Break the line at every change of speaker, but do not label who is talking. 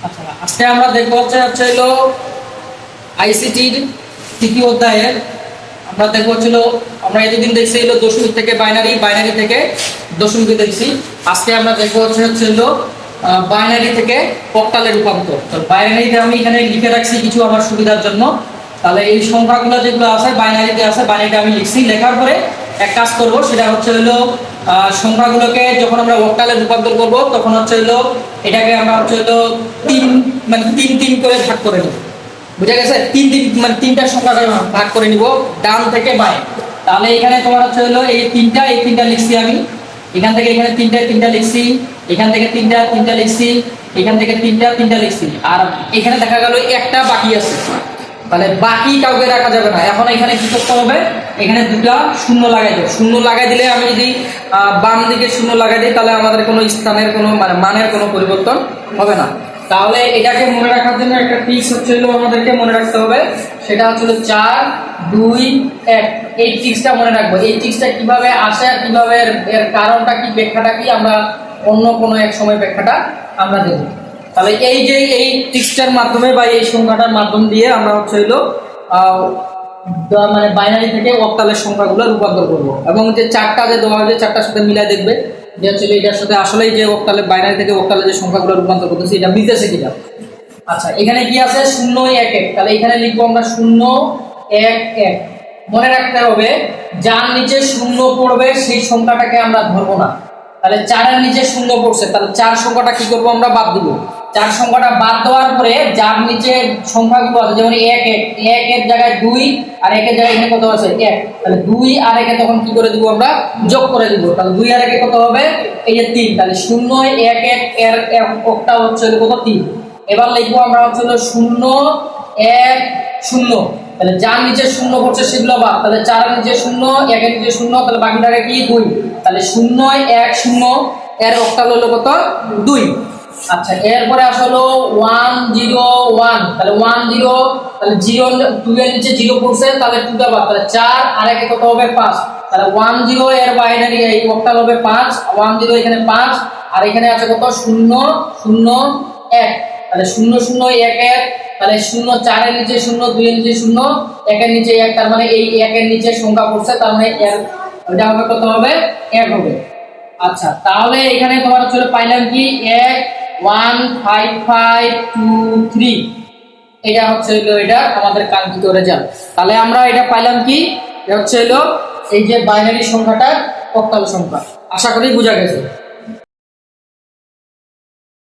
আচ্ছা, আজকে আমরা দেখবো হচ্ছে হলো আইসিটির তৃতীয় অধ্যায়ের আমরা দেখবো আমরা এতদিন দেখছি হলো দশমিক থেকে বাইনারি, বাইনারি থেকে দশমিকে দেখছি। আজকে আমরা দেখবো হলো বাইনারি থেকে অক্টালে রূপান্তর। তো বাইনারিতে আমি এখানে লিখে রাখছি কিছু আমার সুবিধার জন্য। তাহলে এই সংখ্যাগুলো যেগুলো আছে বাইনারিতে আছে, বাইনারিতে আমি লিখছি। লেখার পরে এক কাজ করব, সেটা হলো সংখ্যাগুলোকে যখন আমরা অক্টালে রূপান্তর করব তখন হলো এটাকে আমরা হলো তিন তিন করে ভাগ করে নেব। বুঝা গেছে? তিন তিনটা সংখ্যা ভাগ করে নিব ডান থেকে বাঁয়ে। তাহলে এখানে তোমার হলো এই তিনটা লিখছি আমি। এখান থেকে এখানে তিনটা লিখছি, এখান থেকে তিনটা লিখছি, এখান থেকে তিনটা লিখছি। আর এখানে দেখা গেল একটা বাকি আছে, তাহলে বাকি কাউকে রাখা যাবে না। এখন এখানে কি করতে হবে? এখানে দুটা শূন্য লাগাই দেবো। শূন্য লাগাই দিলে আমি যদি বাম দিকে শূন্য লাগাই দিই তাহলে আমাদের কোনো স্থানের কোনো মানের কোনো পরিবর্তন হবে না। তাহলে এটাকে মনে রাখার জন্য একটা ট্রিক্স হলো আমাদেরকে মনে রাখতে হবে, সেটা হলো 4 2 1। এই ট্রিক্সটা মনে রাখবো। এই ট্রিক্সটা কিভাবে আসে আর কিভাবে এর কারণটা কি, ব্যাখ্যাটা কি, আমরা অন্য কোনো এক সময় ব্যাখ্যাটা আমরা দেবো। তাহলে এই যে এই ট্রিক্সটার মাধ্যমে বা এই সংখ্যাটার মাধ্যম দিয়ে আমরা হলো বাইনারি থেকে অক্টালের সংখ্যাগুলো রূপান্তর করবো। এবং যে চারটা যে দেওয়া হয়েছে চারটার সাথে মিলাই দেখবে যে এটার সাথে আসলেই যে অক্টালে বাইনারি থেকে অক্টালে যে সংখ্যাগুলো রূপান্তর করতেছি এটা মিলতেছে কিনা। আচ্ছা, এখানে কি আছে? 0 1 1। তাহলে এখানে লিখবো আমরা 0 1 1। মনে রাখতে হবে যার নিচে 0 পড়বে সেই সংখ্যাটাকে আমরা ধরবো না। তাহলে 4 এর নিচে 0 পড়ছে, তাহলে 4 সংখ্যাটা কি করবো? আমরা বাদ দিব। 4 সংখ্যাটা বাদ দেওয়ার পরে যার নিচে সংখ্যাগুলো আছে, যেমন 1 1 1 এর জায়গায় 2 আর 1 এর জায়গায় এখানে কত আছে? 1। তাহলে 2 আর 1 তখন কি করে দিব? আমরা যোগ করে দিব। তাহলে 2 আর 1 কত হবে? এই যে 3। তাহলে 0 1 1 এর একটা হচ্ছে কত? 3। এবার লিখবো আমরা হচ্ছে 0 1 0। তাহলে যার নিচে 0 পড়ছে সেগুলো বাদ। তাহলে 4 এর নিচে 0, 1 এর নিচে 0, তাহলে বাকি থাকে কি? 2। তাহলে 0 1 0 এর অক্টাল হলো কত? 2। আচ্ছা, এরপরে আসলো 1 0 1। তাহলে 1 0, তাহলে 0 2 এর নিচে 0 পড়ছে, তাহলে 2টা বাদ। তাহলে 4 আর 1 কত হবে? 5। তাহলে 1 0 এর বাইনারি এই অক্টাল হবে 5। 1 0 এখানে 5 আর এখানে আছে কত? 0 0 1। তাহলে 0 0 1 1। তাহলে 0 4 এর নিচে 0, 2 এর নিচে 0, 1 এর নিচে 1। তার মানে এই 1 এর নিচে সংখ্যা পড়ছে, তার মানে এটা হবে কত হবে? 1 হবে। আচ্ছা, তাহলে এখানে তোমার হচ্ছে পাইলাম কি? 1 1 5 5 2 3। এটা হচ্ছে এটা আমাদের কাঙ্ক্ষিত রেজাল্ট। তাহলে আমরা এটা পাইলাম কি? এটা হচ্ছে এই যে বাইনারি সংখ্যাটা অক্টাল সংখ্যা। আশা করি বোঝা গেছে।